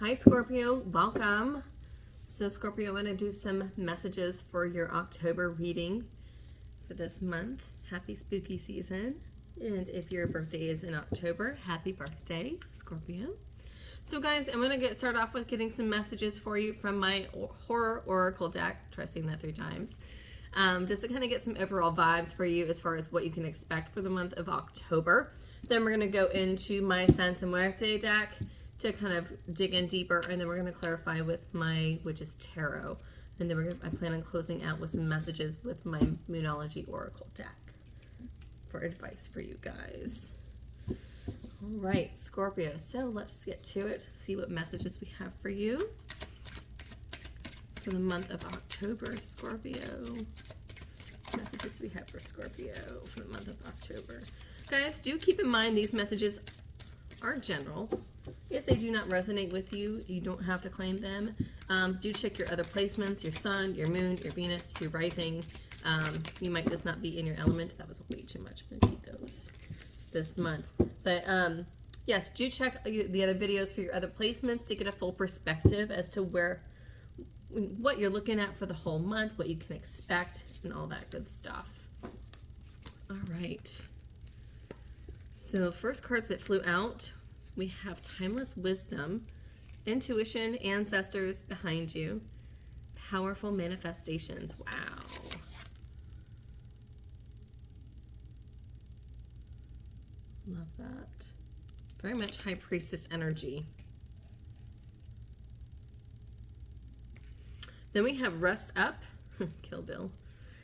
Hi Scorpio, welcome. So Scorpio, I'm going to do some messages for your October reading for this month. Happy spooky season. And if your birthday is in October, happy birthday, Scorpio. So guys, I'm going to start off with getting some messages for you from my Horror Oracle deck. Try saying that 3 times. Just to kind of get some overall vibes for you as far as what you can expect for the month of October. Then we're going to go into my Muerte deck to kind of dig in deeper, and then we're going to clarify with my Witch's Tarot. And then I plan on closing out with some messages with my Moonology Oracle deck for advice for you guys. All right, Scorpio, so let's get to it, see what messages we have for you for the month of October, Scorpio. Messages we have for Scorpio for the month of October. Guys, do keep in mind these messages are general. If they do not resonate with you, you don't have to claim them. Do check your other placements, your sun, your moon, your Venus, your rising. You might just not be in your element. That was way too much. I'm going to keep those this month. But yes, do check the other videos for your other placements to get a full perspective as to what you're looking at for the whole month, what you can expect, and all that good stuff. All right. So first cards that flew out, we have Timeless Wisdom, Intuition, Ancestors behind you, Powerful Manifestations. Wow. Love that. Very much High Priestess energy. Then we have Rest Up, Kill Bill,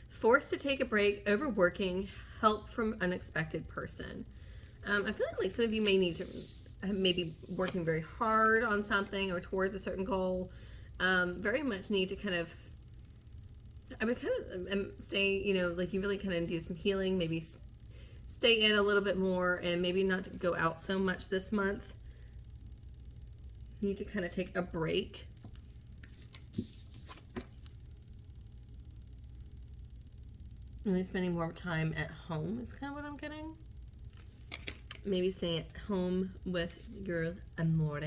Forced to take a break, Overworking, Help from Unexpected Person. I feel like some of you may need to maybe working very hard on something or towards a certain goal. Very much need to kind of, I would kind of say, you know, like you really kind of do some healing, maybe stay in a little bit more and maybe not go out so much this month. Need to kind of take a break. Really spending more time at home is kind of what I'm getting. Maybe staying at home with your amore.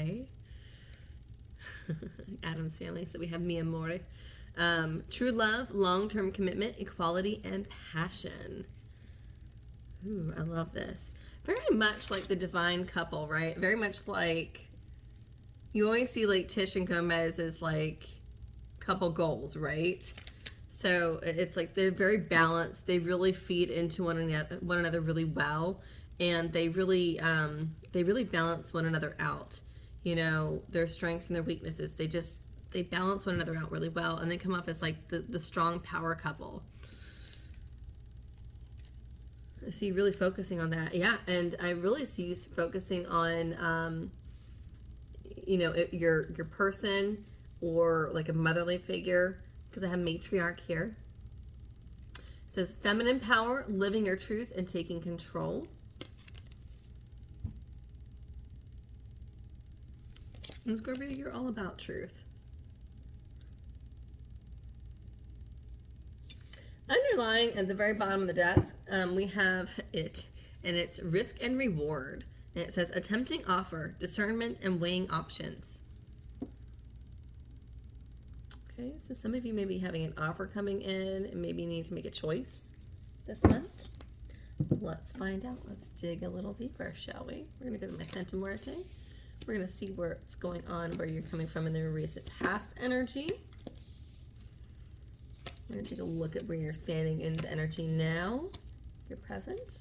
Adam's family, so we have mi amore. True love, long-term commitment, equality, and passion. Ooh, I love this. Very much like the divine couple, right? Very much like, you always see like Tish and Gomez as like couple goals, right? So it's like they're very balanced. They really feed into one another really well. And they really balance one another out. You know, their strengths and their weaknesses. They balance one another out really well, and they come off as like the strong power couple. I see you really focusing on that. Yeah, and I really see you focusing on, you know, your person or like a motherly figure, because I have matriarch here. It says feminine power, living your truth and taking control. And Scorpio, you're all about truth. Underlying at the very bottom of the desk, we have it, and it's risk and reward. And it says a tempting offer, discernment, and weighing options. Okay, so some of you may be having an offer coming in and maybe need to make a choice this month. Let's find out. Let's dig a little deeper, shall we? We're going to go to my Santa Muerte. We're going to see what's going on, where you're coming from in the recent past energy. We're going to take a look at where you're standing in the energy now, your present.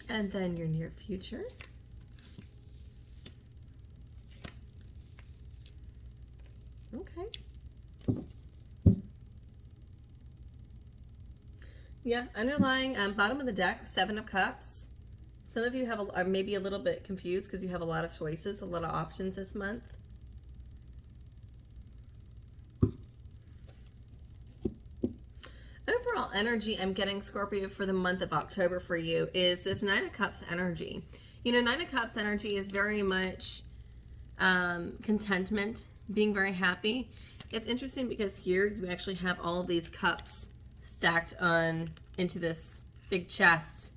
And then your near future. Okay. Yeah, underlying bottom of the deck, 7 of Cups. Some of you are maybe a little bit confused because you have a lot of choices, a lot of options this month. Overall energy I'm getting, Scorpio, for the month of October for you is this 9 of Cups energy. You know, 9 of Cups energy is very much contentment, being very happy. It's interesting because here you actually have all of these cups stacked into this big chest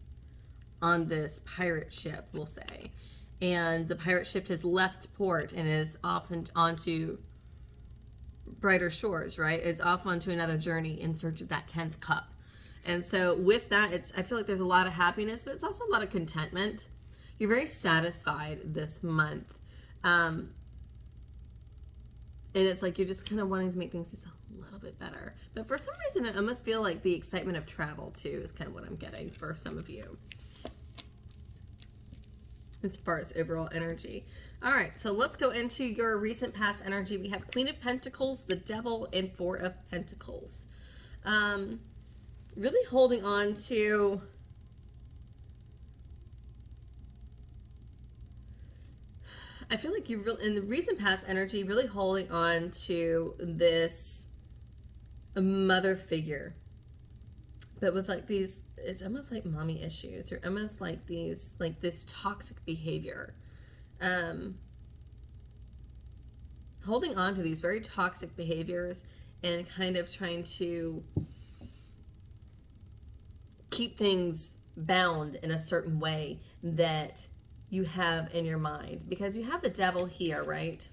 on this pirate ship, we'll say. and the pirate ship has left port and is off and onto brighter shores, right? It's off onto another journey in search of that 10th cup. And so with that, I feel like there's a lot of happiness, but it's also a lot of contentment. You're very satisfied this month. And it's like you're just kind of wanting to make things just a little bit better. But for some reason, I almost feel like the excitement of travel, too, is kind of what I'm getting for some of you, as far as overall energy. All right, so let's go into your recent past energy. We have Queen of Pentacles, the Devil, and Four of Pentacles. Really holding on to... I feel like you're in the recent past energy, really holding on to this mother figure, but with like these, it's almost like mommy issues, or almost like these, like this toxic behavior. Holding on to these very toxic behaviors and kind of trying to keep things bound in a certain way that you have in your mind, because you have the Devil here, right?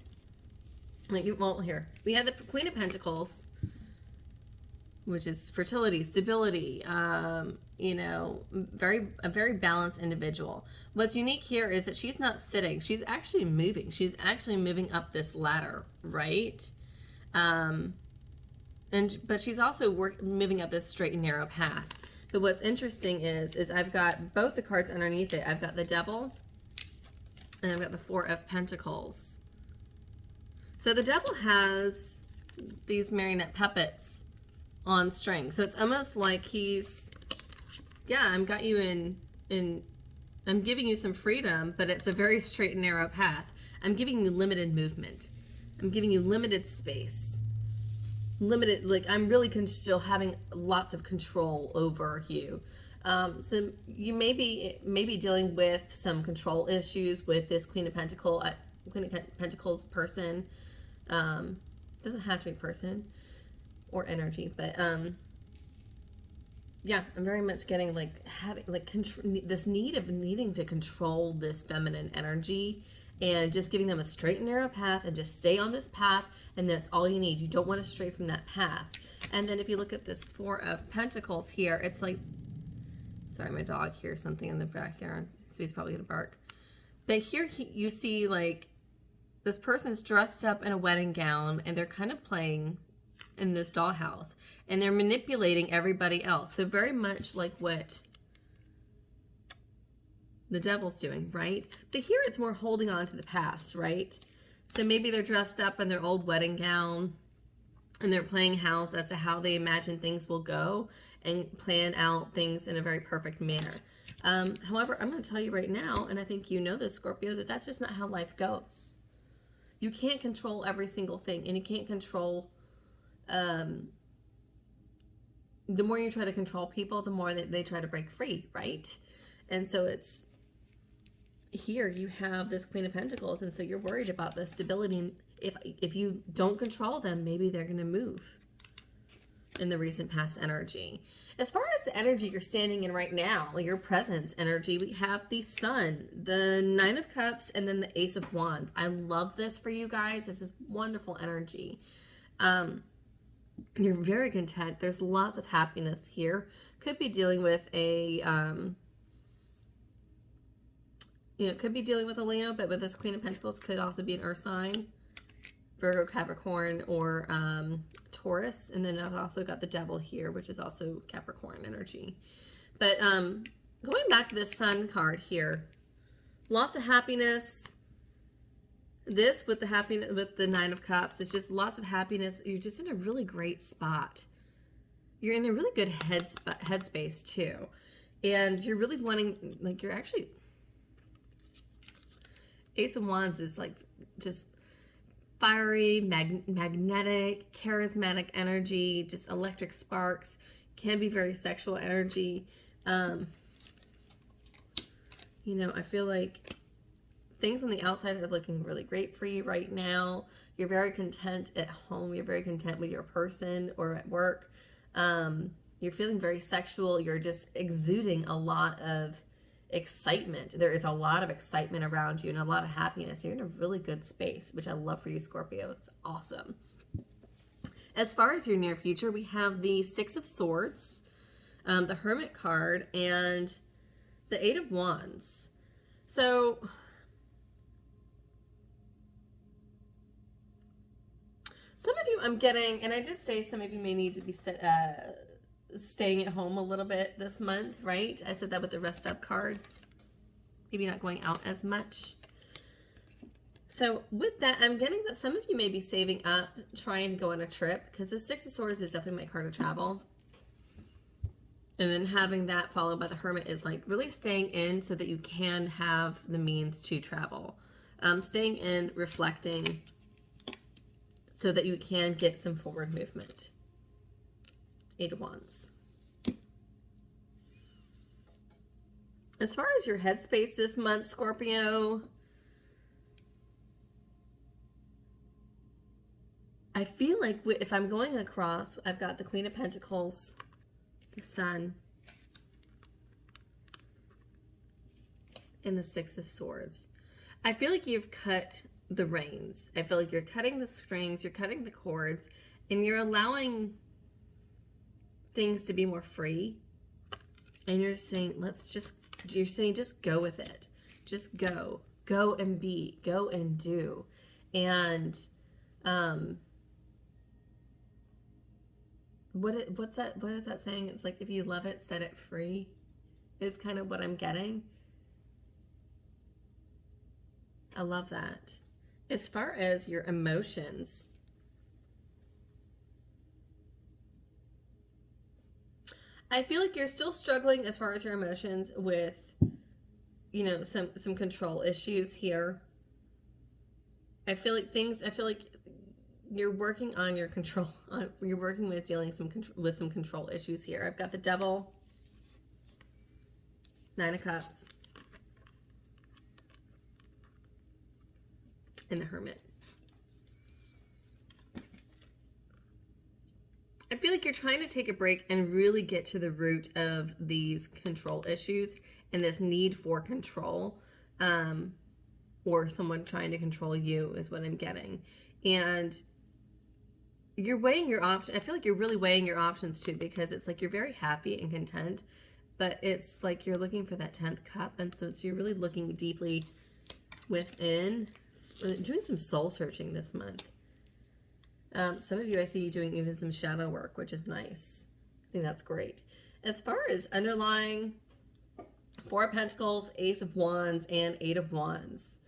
Like, well, here we have the Queen of Pentacles, which is fertility, stability, you know, a very balanced individual. What's unique here is that she's not sitting, she's actually moving. She's actually moving up this ladder, right? But she's also moving up this straight and narrow path. But what's interesting is I've got both the cards underneath it. I've got the Devil, and I've got the Four of Pentacles. So the Devil has these marionette puppets on strings. So it's almost like he's, yeah, I'm got you in, I'm giving you some freedom, but it's a very straight and narrow path. I'm giving you limited movement. I'm giving you limited space. Limited, like I'm really still having lots of control over you. So you may be dealing with some control issues with this Queen of Pentacles person. Doesn't have to be person or energy, but yeah, I'm very much getting like having like this need of needing to control this feminine energy, and just giving them a straight and narrow path and just stay on this path, and that's all you need. You don't want to stray from that path. And then if you look at this Four of Pentacles here, it's like, sorry, my dog hears something in the backyard, so he's probably gonna bark. But here you see like this person's dressed up in a wedding gown, and they're kind of playing in this dollhouse, and they're manipulating everybody else. So very much like what the Devil's doing, right? But here it's more holding on to the past, right? So maybe they're dressed up in their old wedding gown, and they're playing house as to how they imagine things will go and plan out things in a very perfect manner. However, I'm going to tell you right now, and I think you know this, Scorpio, that that's just not how life goes. You can't control every single thing, and you can't control, the more you try to control people, the more they try to break free, right? And so it's, here you have this Queen of Pentacles, and so you're worried about the stability. If you don't control them, maybe they're going to move in the recent past energy. As far as the energy you're standing in right now, your presence energy, we have the Sun, the Nine of Cups, and then the Ace of Wands. I love this for you guys. This is wonderful energy. You're very content. There's lots of happiness here. Could be dealing with a, could be dealing with a Leo, but with this Queen of Pentacles could also be an Earth sign, Virgo, Capricorn, or Taurus. And then I've also got the Devil here, which is also Capricorn energy. But going back to this Sun card here, lots of happiness. This with the happiness, with the Nine of Cups, it's just lots of happiness. You're just in a really great spot. You're in a really good headspace too. And you're really wanting, like, you're actually, Ace of Wands is like just fiery, magnetic, charismatic energy, just electric sparks, can be very sexual energy. I feel like things on the outside are looking really great for you right now. You're very content at home. You're very content with your person or at work. You're feeling very sexual. You're just exuding a lot of excitement. There is a lot of excitement around you and a lot of happiness. You're in a really good space, which I love for you, Scorpio. It's awesome. As far as your near future, we have the Six of Swords, the Hermit card, and the Eight of Wands. So some of you I'm getting, and I did say some of you may need to be staying at home a little bit this month, right? I said that with the Rest Up card. Maybe not going out as much. So with that, I'm getting that some of you may be saving up, trying to go on a trip, because the Six of Swords is definitely my card of travel. And then having that followed by the Hermit is like really staying in so that you can have the means to travel. Staying in, reflecting, so that you can get some forward movement. Eight of Wands. As far as your headspace this month, Scorpio, I feel like if I'm going across, I've got the Queen of Pentacles, the Sun, and the Six of Swords. I feel like you've cut the reins. I feel like you're cutting the strings, you're cutting the cords, and you're allowing things to be more free. And you're saying, just go with it. Just go. Go and be. Go and do. And what is that saying? It's like, if you love it, set it free, is kind of what I'm getting. I love that. As far as your emotions, I feel like you're still struggling as far as your emotions with, you know, some control issues here. I feel like you're working on your control. You're working with dealing with some control issues here. I've got the Devil, Nine of Cups, and the Hermit. I feel like you're trying to take a break and really get to the root of these control issues and this need for control, or someone trying to control you is what I'm getting. And you're weighing your options. I feel like you're really weighing your options too, because it's like you're very happy and content, but it's like you're looking for that 10th cup. And so you're really looking deeply within, doing some soul searching this month. Some of you, I see you doing even some shadow work, which is nice. I think that's great. As far as underlying, Four of Pentacles, Ace of Wands, and Eight of Wands.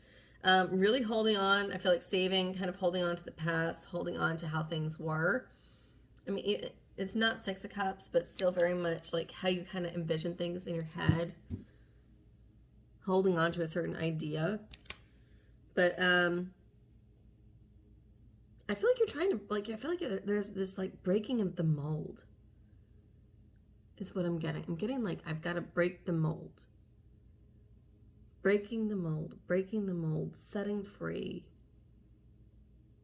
Really holding on. I feel like saving, kind of holding on to the past, holding on to how things were. I mean, it's not Six of Cups, but still very much like how you kind of envision things in your head. Holding on to a certain idea. But, I feel like you're trying to, like, I feel like there's this, like, breaking of the mold is what I'm getting. I'm getting, like, I've got to break the mold. Breaking the mold, setting free.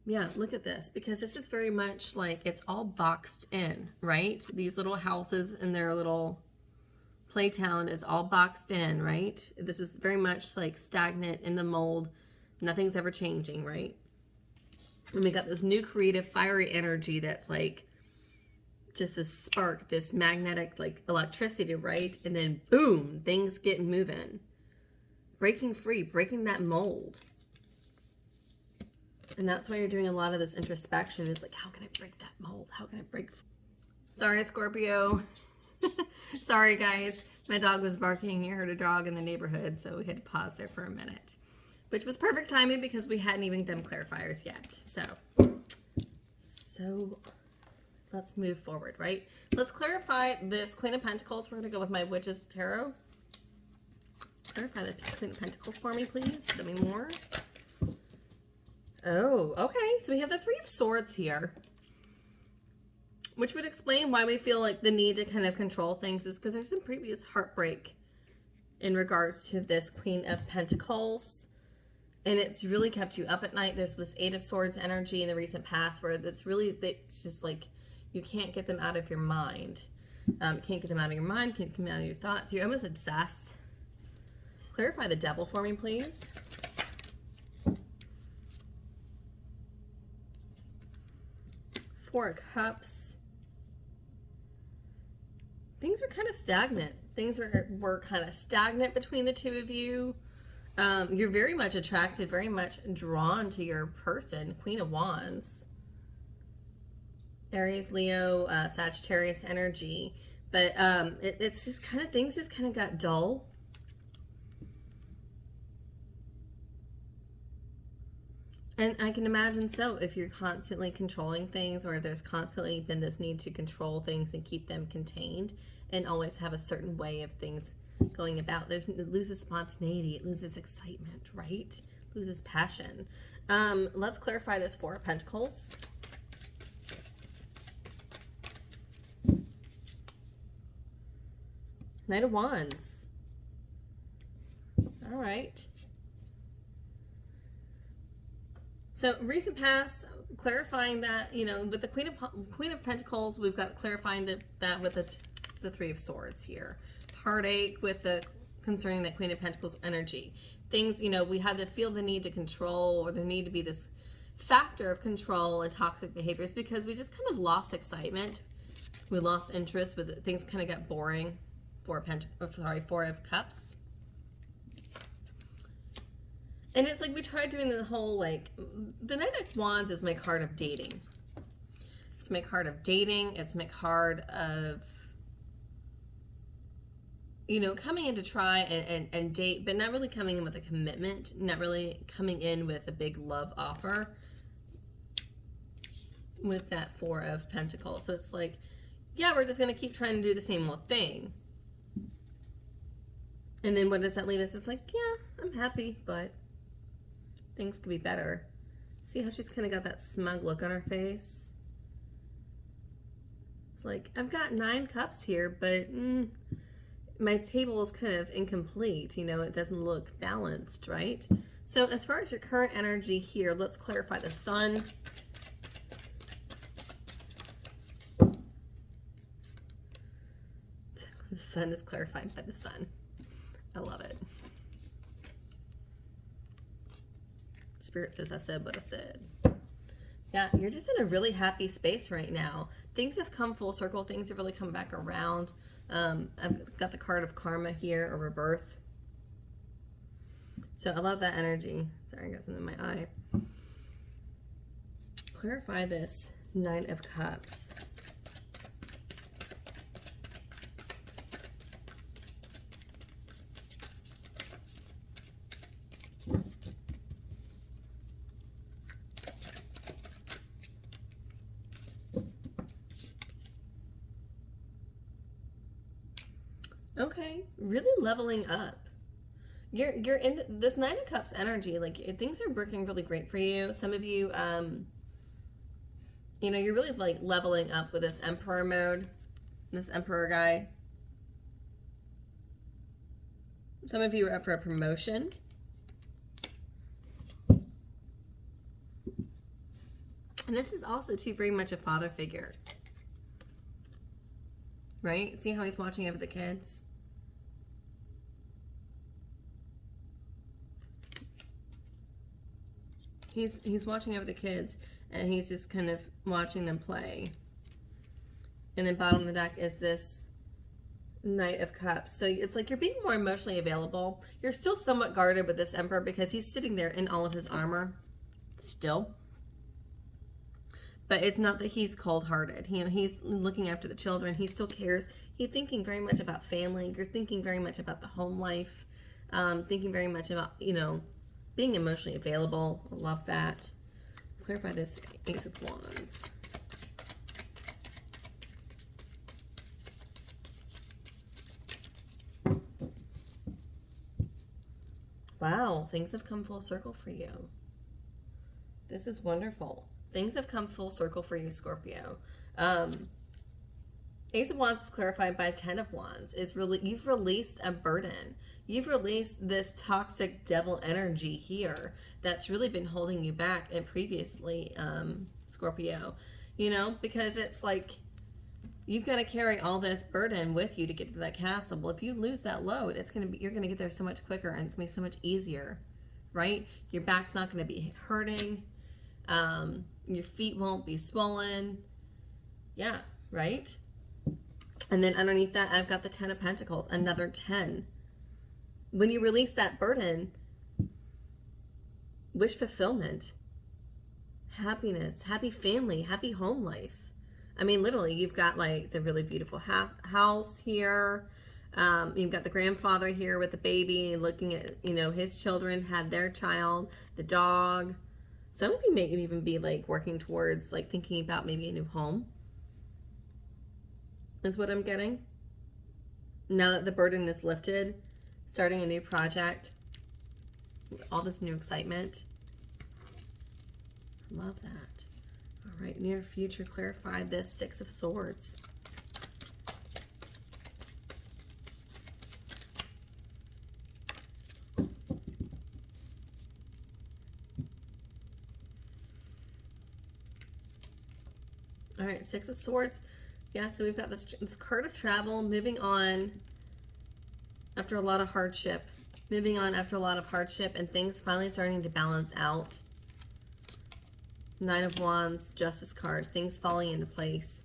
Yeah, look at this, because this is very much like it's all boxed in, right? These little houses and their little playtown is all boxed in, right? This is very much like stagnant in the mold. Nothing's ever changing, right? And we got this new creative fiery energy that's like just this spark, this magnetic like electricity, right? And then boom, things get moving. Breaking free, breaking that mold. And that's why you're doing a lot of this introspection. It's like, how can I break that mold? How can I break? Sorry, Scorpio. Sorry, guys. My dog was barking. You heard a dog in the neighborhood, so we had to pause there for a minute. Which was perfect timing because we hadn't even done clarifiers yet. So let's move forward, right? Let's clarify this Queen of Pentacles. We're going to go with my Witch's Tarot. Clarify the Queen of Pentacles for me, please. Tell me more. Oh, okay. So we have the Three of Swords here, which would explain why we feel like the need to kind of control things is because there's some previous heartbreak in regards to this Queen of Pentacles. And it's really kept you up at night. There's this Eight of Swords energy in the recent past where it's just like you can't get them out of your mind. You can't get them out of your mind, can't get them out of your thoughts. You're almost obsessed Clarify the Devil for me, please. Four of Cups. Things were kind of stagnant. Things were kind of stagnant between the two of you. You're very much attracted, very much drawn to your person. Queen of Wands. Aries, Leo, Sagittarius energy. But it's just kind of, things just kind of got dull. And I can imagine so, if you're constantly controlling things, or there's constantly been this need to control things and keep them contained and always have a certain way of things going about. It loses spontaneity, it loses excitement, right? It loses passion. Let's clarify this Four of Pentacles. Knight of Wands. All right. So recent past, clarifying that, you know, with the Queen of Pentacles, we've got clarifying that with the Three of Swords here. Heartache with the concerning that Queen of Pentacles energy. Things, you know, we had to feel the need to control, or there need to be this factor of control and toxic behaviors, because we just kind of lost excitement. We lost interest, with it. Things kind of got boring. Four of Cups. And it's like we tried doing the whole, like, the Knight of Wands is my card of dating. It's my card of dating. It's my card of, you know, coming in to try and date, but not really coming in with a commitment, not really coming in with a big love offer with that Four of Pentacles. So it's like, yeah, we're just going to keep trying to do the same old thing. And then what does that leave us? It's like, yeah, I'm happy, but things could be better. See how she's kind of got that smug look on her face? It's like, I've got 9 cups here, but my table is kind of incomplete. You know, it doesn't look balanced, right? So as far as your current energy here, let's clarify the Sun. The Sun is clarified by the Sun. I love it. Spirit says I said what I said. Yeah, you're just in a really happy space right now. Things have come full circle. Things have really come back around. I've got the card of karma here, or rebirth. So I love that energy. Sorry, I got something in my eye. Clarify this Nine of Cups. Okay, really leveling up. You're in this Nine of Cups energy. Like, things are working really great for you. Some of you, you know, you're really like leveling up with this Emperor mode, this Emperor guy. Some of you are up for a promotion. And this is also too very much a father figure. Right? See how he's watching over the kids? He's watching over the kids, and he's just kind of watching them play. And then bottom of the deck is this Knight of Cups. So it's like you're being more emotionally available. You're still somewhat guarded with this Emperor because he's sitting there in all of his armor still. But it's not that he's cold-hearted. You know, he's looking after the children. He still cares. He's thinking very much about family. You're thinking very much about the home life. Thinking very much about, you know, being emotionally available. I love that. Clarify this Ace of Wands. Wow, things have come full circle for you. This is wonderful. Things have come full circle for you, Scorpio. Ace of Wands is clarified by 10 of Wands. Is really, you've released a burden. You've released this toxic devil energy here that's really been holding you back and previously, Scorpio. You know, because it's like You've got to carry all this burden with you to get to that castle. Well, if you lose that load, it's going to be, you're going to get there so much quicker, and it's going to be so much easier, right? Your back's not going to be hurting. Your feet won't be swollen. Yeah, right? And then underneath that, I've got the 10 of Pentacles, another 10. When you release that burden, wish fulfillment, happiness, happy family, happy home life. I mean, literally, you've got like the really beautiful house here. You've got the grandfather here with the baby looking at, you know, his children had their child, the dog. Some of you may even be like working towards like thinking about maybe a new home. Is what I'm getting. Now that the burden is lifted, starting a new project, all this new excitement. Love that. All right, near future, clarify this 6 of Swords. All right, 6 of Swords. Yeah, so we've got this card of travel, moving on after a lot of hardship. Moving on after a lot of hardship and things finally starting to balance out. 9 of Wands, Justice card, things falling into place.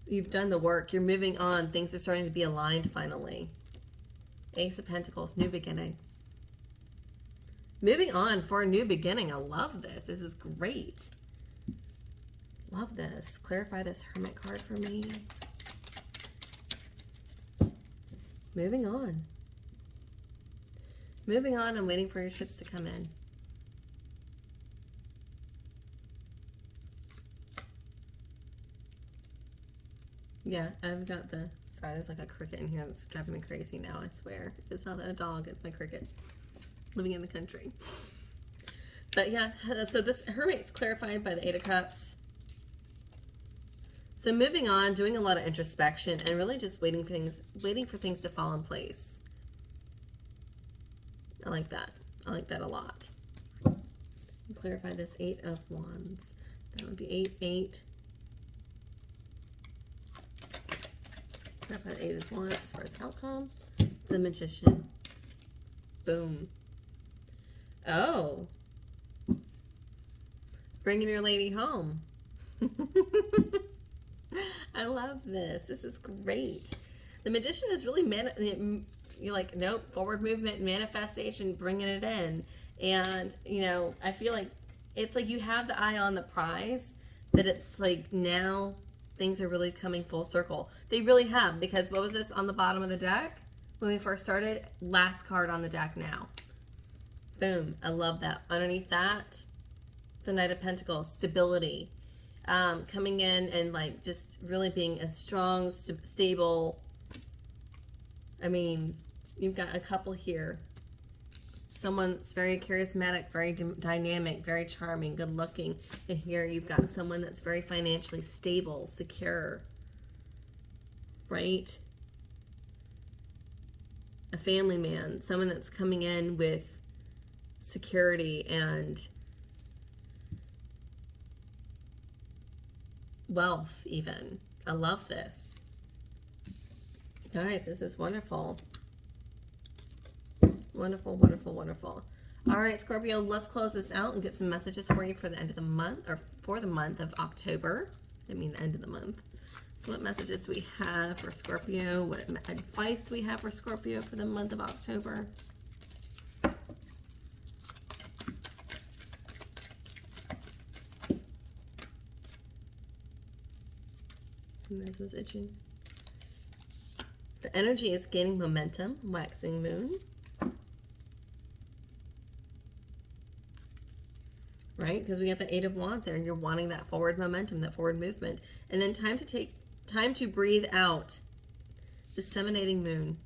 You've done the work. You're moving on. Things are starting to be aligned finally. Ace of Pentacles, new beginnings. Moving on for a new beginning. I love this. This is great. Love this. Clarify this Hermit card for me. Moving on. Moving on and waiting for your ships to come in. Yeah, I've got the... Sorry, there's like a cricket in here that's driving me crazy now, I swear. It's not a dog, it's my cricket. Living in the country. But yeah, so this Hermit's clarified by the 8 of Cups. So moving on, doing a lot of introspection and really just waiting for things to fall in place. I like that. I like that a lot. Clarify this 8 of Wands. That would be 8, 8. Clarify the 8 of Wands as far as outcome. The Magician. Boom. Oh. Bringing your lady home. I love this. This is great. The Magician is really, you're like, nope, forward movement, manifestation, bringing it in. And, you know, I feel like it's like you have the eye on the prize, that it's like now things are really coming full circle. They really have, because what was this on the bottom of the deck when we first started? Last card on the deck now. Boom. I love that. Underneath that, the Knight of Pentacles, stability. Coming in and like just really being a strong, stable. I mean, you've got a couple here. Someone that's very charismatic, very dynamic, very charming, good looking. And here you've got someone that's very financially stable, secure. Right? A family man. Someone that's coming in with security and wealth even. I love this. Guys, this is wonderful. Wonderful, wonderful, wonderful. All right, Scorpio, let's close this out and get some messages for you for the end of the month, or for the month of October. I mean, the end of the month. So what messages do we have for Scorpio? What advice do we have for Scorpio for the month of October? This was itching. The energy is gaining momentum, waxing moon. Right? Because we got the 8 of Wands there, and you're wanting that forward momentum, that forward movement. And then time to breathe out. Disseminating moon.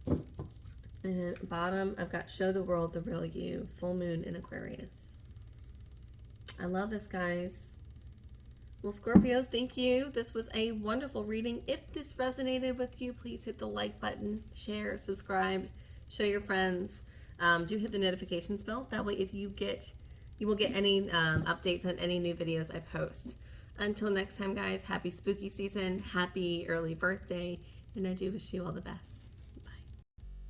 And then bottom, I've got show the world the real you. Full moon in Aquarius. I love this, guys. Well, Scorpio, thank you. This was a wonderful reading. If this resonated with you, please hit the like button, share, subscribe, show your friends. Do hit the notifications bell. That way, if you get, you will get any updates on any new videos I post. Until next time, guys, happy spooky season, happy early birthday, and I do wish you all the best.